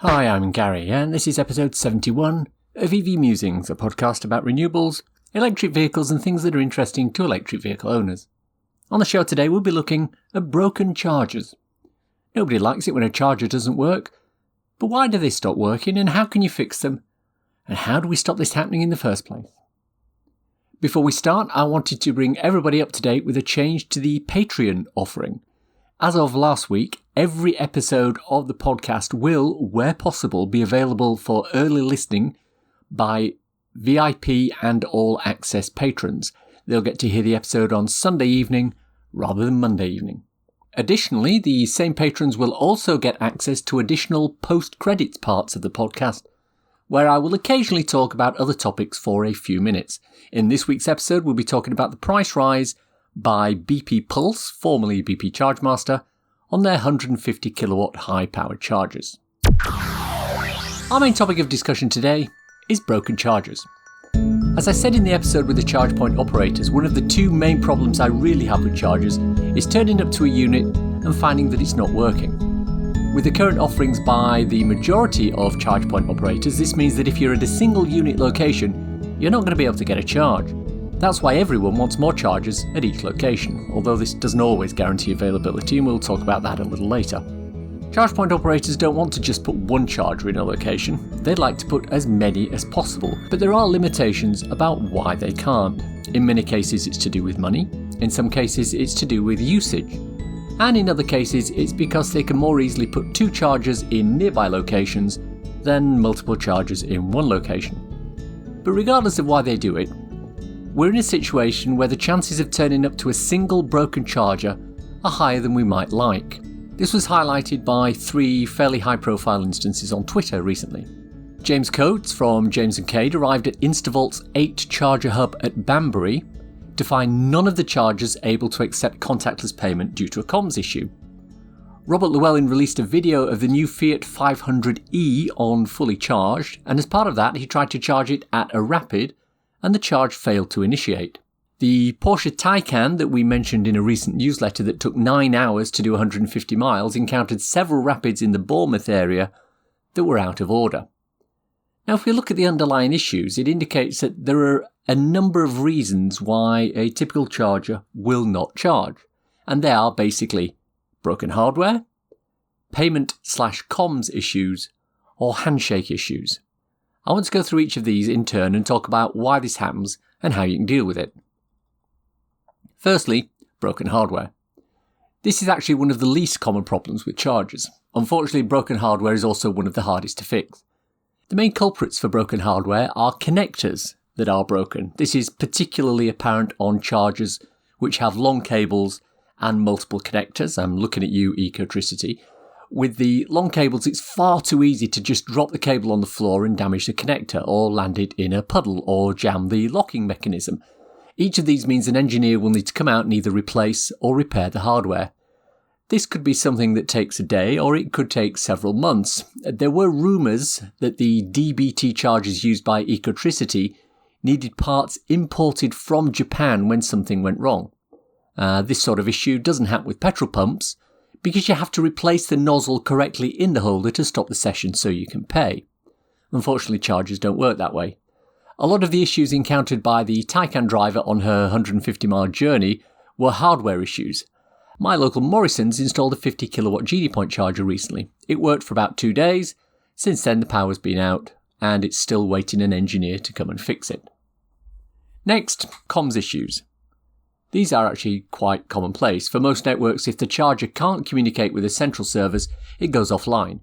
Hi, I'm Gary, and this is episode 71 of EV Musings, a podcast about renewables, electric vehicles and things that are interesting to electric vehicle owners. On the show today, we'll be looking at broken chargers. Nobody likes it when a charger doesn't work, but why do they stop working and how can you fix them? And how do we stop this happening in the first place? Before we start, I wanted to bring everybody up to date with a change to the Patreon offering. As of last week, every episode of the podcast will, where possible, be available for early listening by VIP and all access patrons. They'll get to hear the episode on Sunday evening rather than Monday evening. Additionally, the same patrons will also get access to additional post-credits parts of the podcast, where I will occasionally talk about other topics for a few minutes. In this week's episode, we'll be talking about the price rise by BP Pulse, formerly BP Chargemaster, on their 150 kilowatt high-powered chargers. Our main topic of discussion today is broken chargers. As I said in the episode with the charge point operators, one of the two main problems I really have with chargers is turning up to a unit and finding that it's not working. With the current offerings by the majority of charge point operators, this means that if you're at a single unit location, you're not going to be able to get a charge. That's why everyone wants more chargers at each location, although this doesn't always guarantee availability, and we'll talk about that a little later. Charge point operators don't want to just put one charger in a location, they'd like to put as many as possible, but there are limitations about why they can't. In many cases it's to do with money, in some cases it's to do with usage, and in other cases it's because they can more easily put two chargers in nearby locations than multiple chargers in one location. But regardless of why they do it, we're in a situation where the chances of turning up to a single broken charger are higher than we might like. This was highlighted by three fairly high-profile instances on Twitter recently. James Coates from James & Cade arrived at Instavolt's 8 charger hub at Banbury to find none of the chargers able to accept contactless payment due to a comms issue. Robert Llewellyn released a video of the new Fiat 500e on fully charged, and as part of that he tried to charge it at a rapid, and the charge failed to initiate. The Porsche Taycan that we mentioned in a recent newsletter that took 9 hours to do 150 miles encountered several rapids in the Bournemouth area that were out of order. Now, if we look at the underlying issues, it indicates that there are a number of reasons why a typical charger will not charge, and they are basically broken hardware, payment/comms issues, or handshake issues. I want to go through each of these in turn and talk about why this happens and how you can deal with it. Firstly, broken hardware. This is actually one of the least common problems with chargers. Unfortunately, broken hardware is also one of the hardest to fix. The main culprits for broken hardware are connectors that are broken. This is particularly apparent on chargers which have long cables and multiple connectors. I'm looking at you, Ecotricity. With the long cables, it's far too easy to just drop the cable on the floor and damage the connector, or land it in a puddle, or jam the locking mechanism. Each of these means an engineer will need to come out and either replace or repair the hardware. This could be something that takes a day, or it could take several months. There were rumours that the DBT chargers used by Ecotricity needed parts imported from Japan when something went wrong. This sort of issue doesn't happen with petrol pumps, because you have to replace the nozzle correctly in the holder to stop the session so you can pay. Unfortunately, chargers don't work that way. A lot of the issues encountered by the Taycan driver on her 150-mile journey were hardware issues. My local Morrison's installed a 50 kilowatt GD point charger recently. It worked for about 2 days. Since then the power's been out and it's still waiting an engineer to come and fix it. Next, comms issues. These are actually quite commonplace. For most networks, if the charger can't communicate with the central servers, it goes offline.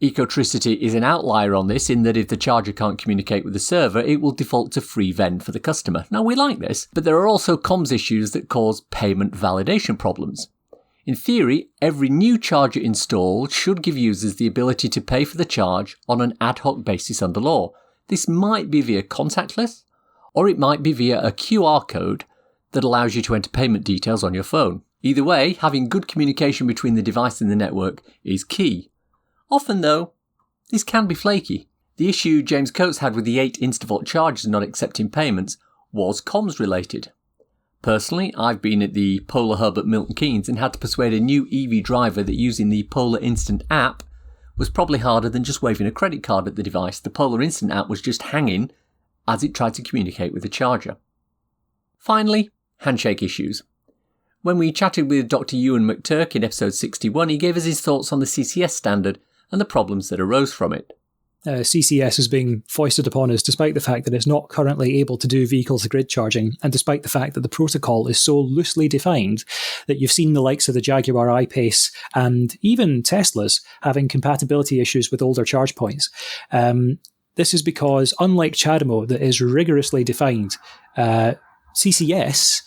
Ecotricity is an outlier on this in that if the charger can't communicate with the server, it will default to free vend for the customer. Now, we like this, but there are also comms issues that cause payment validation problems. In theory, every new charger installed should give users the ability to pay for the charge on an ad hoc basis under law. This might be via contactless, or it might be via a QR code that allows you to enter payment details on your phone. Either way, having good communication between the device and the network is key. Often, though, this can be flaky. The issue James Coates had with the 8 Instavolt chargers not accepting payments was comms related. Personally, I've been at the Polar Hub at Milton Keynes and had to persuade a new EV driver that using the Polar Instant app was probably harder than just waving a credit card at the device. The Polar Instant app was just hanging as it tried to communicate with the charger. Finally, handshake issues. When we chatted with Dr. Ewan McTurk in episode 61, he gave us his thoughts on the CCS standard and the problems that arose from it. CCS is being foisted upon us despite the fact that it's not currently able to do vehicle-to-grid charging, and despite the fact that the protocol is so loosely defined that you've seen the likes of the Jaguar I-Pace and even Teslas having compatibility issues with older charge points. This is because, unlike CHAdeMO that is rigorously defined, CCS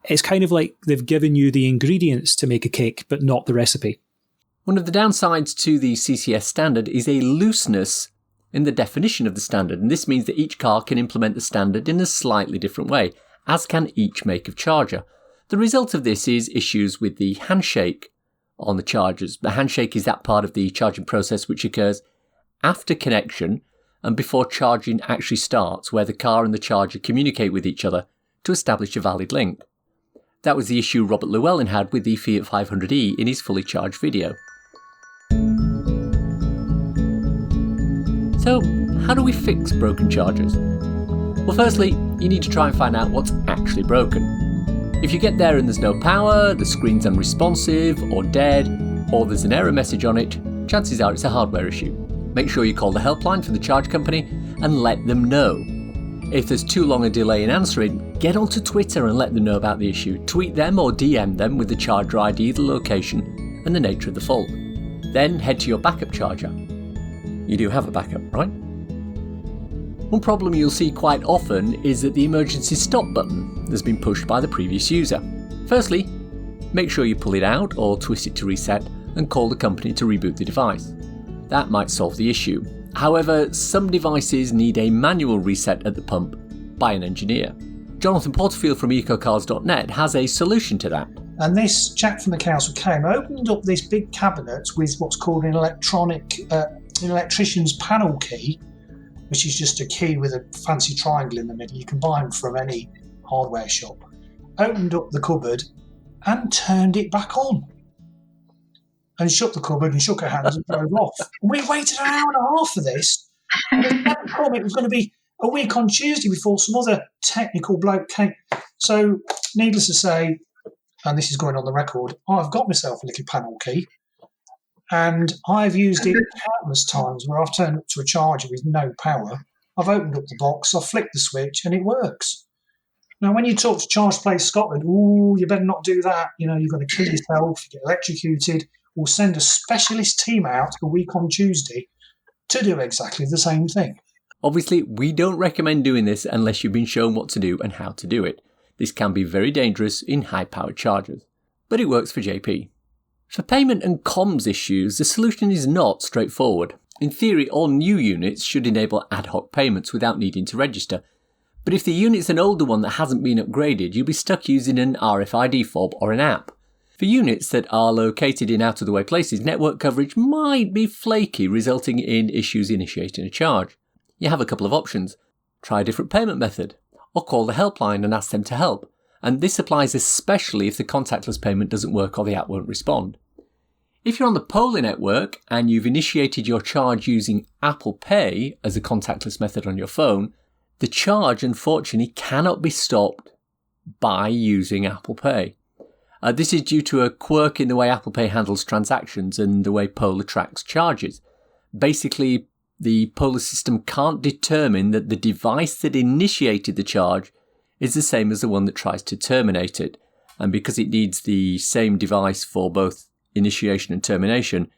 is kind of like they've given you the ingredients to make a cake, but not the recipe. One of the downsides to the CCS standard is a looseness in the definition of the standard, and this means that each car can implement the standard in a slightly different way, as can each make of charger. The result of this is issues with the handshake on the chargers. The handshake is that part of the charging process which occurs after connection and before charging actually starts, where the car and the charger communicate with each other to establish a valid link. That was the issue Robert Llewellyn had with the Fiat 500e in his fully charged video. So, how do we fix broken chargers? Well, firstly, you need to try and find out what's actually broken. If you get there and there's no power, the screen's unresponsive or dead, or there's an error message on it, chances are it's a hardware issue. Make sure you call the helpline for the charge company and let them know. If there's too long a delay in answering, get onto Twitter and let them know about the issue. Tweet them or DM them with the charger ID, the location, and the nature of the fault. Then head to your backup charger. You do have a backup, right? One problem you'll see quite often is that the emergency stop button has been pushed by the previous user. Firstly, make sure you pull it out or twist it to reset and call the company to reboot the device. That might solve the issue. However, some devices need a manual reset at the pump by an engineer. Jonathan Porterfield from ecocars.net has a solution to that. And this chap from the council came, opened up this big cabinet with what's called an electrician's panel key, which is just a key with a fancy triangle in the middle. You can buy them from any hardware shop. Opened up the cupboard and turned it back on. And shut the cupboard and shook her hands and drove off. We waited an hour and a half for this. It was going to be a week on Tuesday before some other technical bloke came. So, needless to say, and this is going on the record, I've got myself a little panel key, and I've used it countless times where I've turned up to a charger with no power. I've opened up the box, I've flicked the switch, and it works. Now, when you talk to Charge Place Scotland, you better not do that. You know, you're going to kill yourself, get electrocuted. We'll send a specialist team out a week on Tuesday to do exactly the same thing. Obviously, we don't recommend doing this unless you've been shown what to do and how to do it. This can be very dangerous in high-powered chargers, but it works for JP. For payment and comms issues, the solution is not straightforward. In theory, all new units should enable ad hoc payments without needing to register, but if the unit's an older one that hasn't been upgraded, you'll be stuck using an RFID fob or an app. For units that are located in out-of-the-way places, network coverage might be flaky, resulting in issues initiating a charge. You have a couple of options. Try a different payment method, or call the helpline and ask them to help. And this applies especially if the contactless payment doesn't work or the app won't respond. If you're on the Polar network and you've initiated your charge using Apple Pay as a contactless method on your phone, the charge unfortunately cannot be stopped by using Apple Pay. This is due to a quirk in the way Apple Pay handles transactions and the way Polar tracks charges. Basically, the Polar system can't determine that the device that initiated the charge is the same as the one that tries to terminate it. And because it needs the same device for both initiation and termination,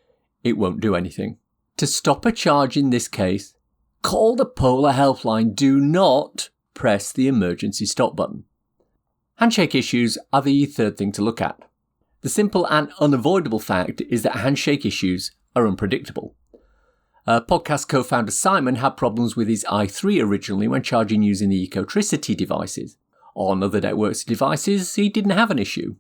it won't do anything. To stop a charge in this case, call the Polar helpline. Do not press the emergency stop button. Handshake issues are the third thing to look at. The simple and unavoidable fact is that handshake issues are unpredictable. Podcast co-founder Simon had problems with his i3 originally when charging using the Ecotricity devices. On other networks devices, he didn't have an issue.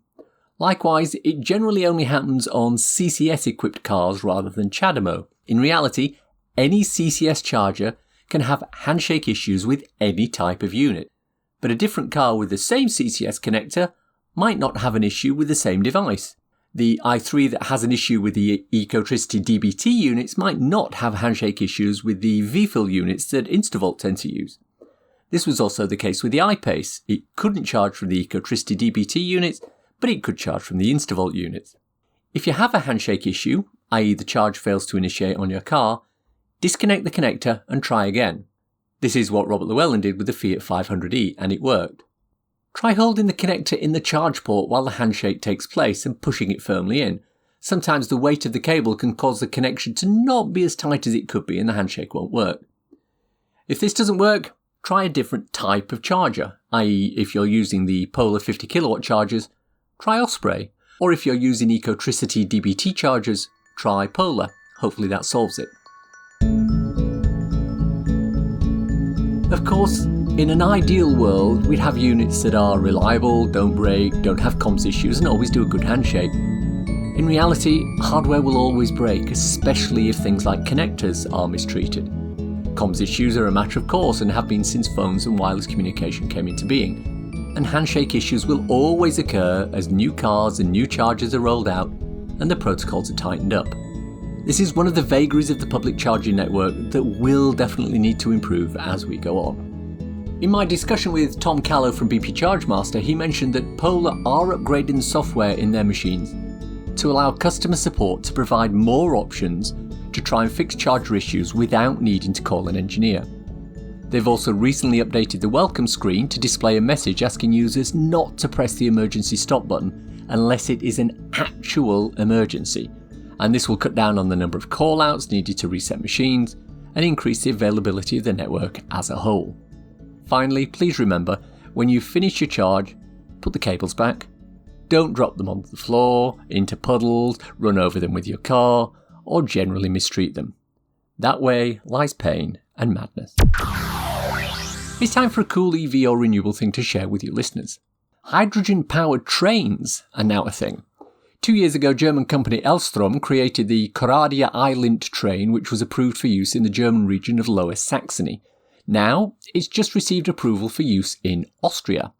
Likewise, it generally only happens on CCS-equipped cars rather than CHAdeMO. In reality, any CCS charger can have handshake issues with any type of unit, but a different car with the same CCS connector might not have an issue with the same device. The i3 that has an issue with the Ecotricity DBT units might not have handshake issues with the VFill units that Instavolt tend to use. This was also the case with the iPace. It couldn't charge from the Ecotricity DBT units, but it could charge from the Instavolt units. If you have a handshake issue, i.e. the charge fails to initiate on your car, disconnect the connector and try again. This is what Robert Llewellyn did with the Fiat 500e, and it worked. Try holding the connector in the charge port while the handshake takes place and pushing it firmly in. Sometimes the weight of the cable can cause the connection to not be as tight as it could be and the handshake won't work. If this doesn't work, try a different type of charger, i.e. if you're using the Polar 50 kilowatt chargers, try Osprey, or if you're using Ecotricity DBT chargers, try Polar. Hopefully that solves it. Of course, in an ideal world, we'd have units that are reliable, don't break, don't have comms issues, and always do a good handshake. In reality, hardware will always break, especially if things like connectors are mistreated. Comms issues are a matter of course and have been since phones and wireless communication came into being. And handshake issues will always occur as new cars and new chargers are rolled out and the protocols are tightened up. This is one of the vagaries of the public charging network that will definitely need to improve as we go on. In my discussion with Tom Callow from BP ChargeMaster, he mentioned that Polar are upgrading the software in their machines to allow customer support to provide more options to try and fix charger issues without needing to call an engineer. They've also recently updated the welcome screen to display a message asking users not to press the emergency stop button unless it is an actual emergency, and this will cut down on the number of call-outs needed to reset machines and increase the availability of the network as a whole. Finally, please remember, when you finish your charge, put the cables back. Don't drop them onto the floor, into puddles, run over them with your car, or generally mistreat them. That way lies pain and madness. It's time for a cool EV or renewable thing to share with you listeners. Hydrogen-powered trains are now a thing. 2 years ago, German company Elstrom created the Coradia Island train, which was approved for use in the German region of Lower Saxony. Now, it's just received approval for use in Austria.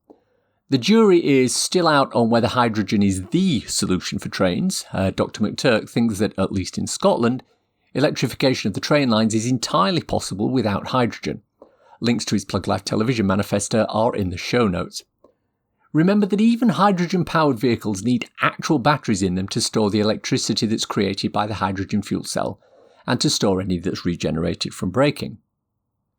The jury is still out on whether hydrogen is the solution for trains. Dr. McTurk thinks that, at least in Scotland, electrification of the train lines is entirely possible without hydrogen. Links to his Plug Life television manifesto are in the show notes. Remember that even hydrogen-powered vehicles need actual batteries in them to store the electricity that's created by the hydrogen fuel cell, and to store any that's regenerated from braking.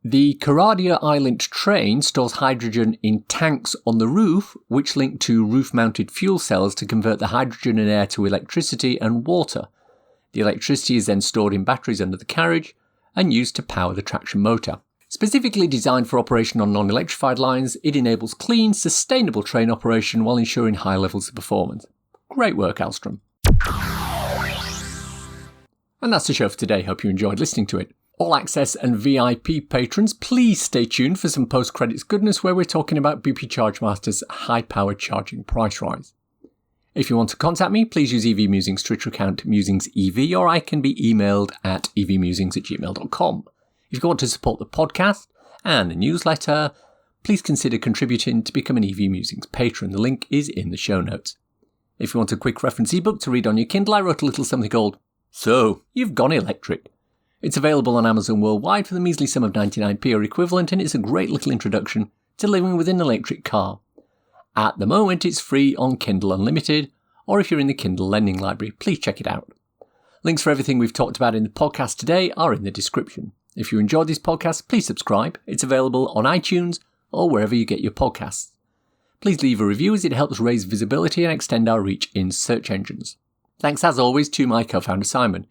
The Coradia Island train stores hydrogen in tanks on the roof, which link to roof-mounted fuel cells to convert the hydrogen and air to electricity and water. The electricity is then stored in batteries under the carriage and used to power the traction motor. Specifically designed for operation on non-electrified lines, it enables clean, sustainable train operation while ensuring high levels of performance. Great work, Alstrom. And that's the show for today. Hope you enjoyed listening to it. All Access and VIP patrons, please stay tuned for some post-credits goodness where we're talking about BP ChargeMaster's high-powered charging price rise. If you want to contact me, please use EV Musings' Twitter account, MusingsEV, or I can be emailed at evmusings@gmail.com. If you want to support the podcast and the newsletter, please consider contributing to become an EV Musings patron. The link is in the show notes. If you want a quick reference ebook to read on your Kindle, I wrote a little something called So, You've Gone Electric. It's available on Amazon worldwide for the measly sum of 99p or equivalent, and it's a great little introduction to living with an electric car. At the moment, it's free on Kindle Unlimited, or if you're in the Kindle Lending Library, please check it out. Links for everything we've talked about in the podcast today are in the description. If you enjoyed this podcast, please subscribe. It's available on iTunes or wherever you get your podcasts. Please leave a review as it helps raise visibility and extend our reach in search engines. Thanks as always to my co-founder Simon.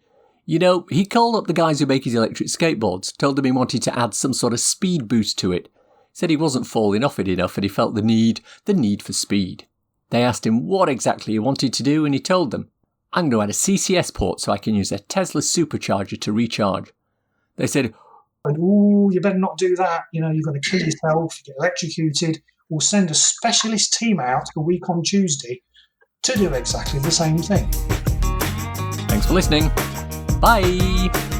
You know, he called up the guys who make his electric skateboards, told them he wanted to add some sort of speed boost to it. Said he wasn't falling off it enough and he felt the need for speed. They asked him what exactly he wanted to do and he told them, I'm going to add a CCS port so I can use a Tesla supercharger to recharge. They said, oh, you better not do that. You know, you're going to kill yourself, get electrocuted. We'll send a specialist team out a week on Tuesday to do exactly the same thing. Thanks for listening. Bye.